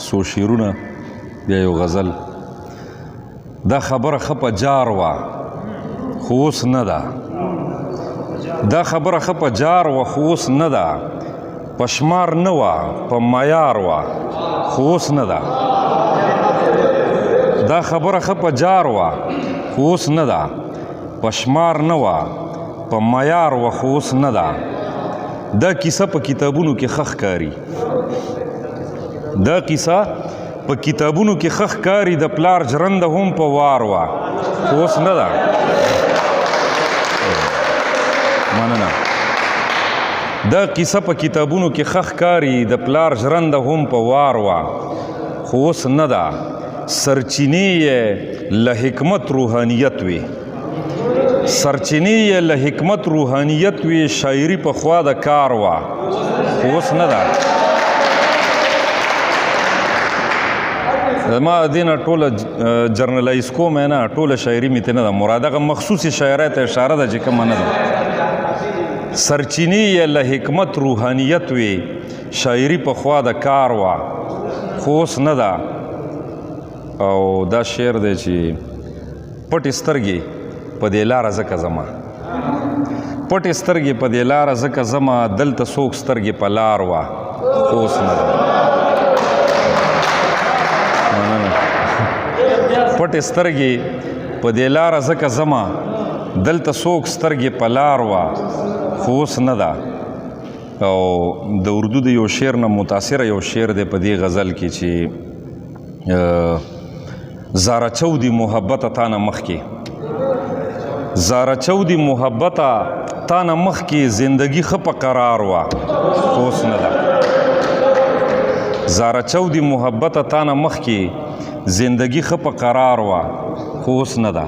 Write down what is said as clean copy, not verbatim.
څو شعرونه بیا یو غزل. دا خبره ښه په جار وه خو اوس نه ده. دا خبره ښه په جار وه خو اوس نه ده. په شمار نه وه په معیار وه خو اوس نه ده. دا خبره ښه په جار وه خو اوس نه ده. په شمار نه وه په معیار وه خو اوس نه ده. دا کیسه په کتابونو کې ښه ښکاري. دا کیسه په کتابونو کې ښه ښکاري. د پلار ژرنده هم په وار وه خو اوس نه ده. مننه. دا کیسه په کتابونو کې ښه ښکاري. د پلار ژرنده هم په وار وه خو اوس نه ده. سرچینې یې له حکمت روحانیت وي. سرچینې یې له حکمت روحانیت وي. شاعري پخوا د کار وه خو اوس نه ده. ما دې نه ټوله جرنلایز کوم نه، ټوله شاعري مې ترې نه ده مراد. هغه مخصوصې شاعرۍ ته اشاره ده چې کومه نه ده. سرچینې یې له حکمت روحانیت وي. شاعري پخوا د کار وه خو اوس نه ده. او دا شعر دی چې پټې سترګې په دې لاره ځکه ځمه. پټې سترګې په دې لاره ځکه ځمه. دلته څوک سترګې په لار وه خو اوس نه ده. پټې سترګې په دې لاره ځکه ځمه. دلته څوک سترګې په لار وه خو اوس نه ده. او د اردو د یو شعر نه متاثره یو شعر دی په دې غزل کې چې زاره چودی محبته تا نه مخکې. زاره چودی محبته تا نه مخکې. زندگی ښه په قرار وه خو اوس نه ده. زاره چودی محبته تا نه مخکې. زندگی ښه په قرار وه خو اوس نه ده.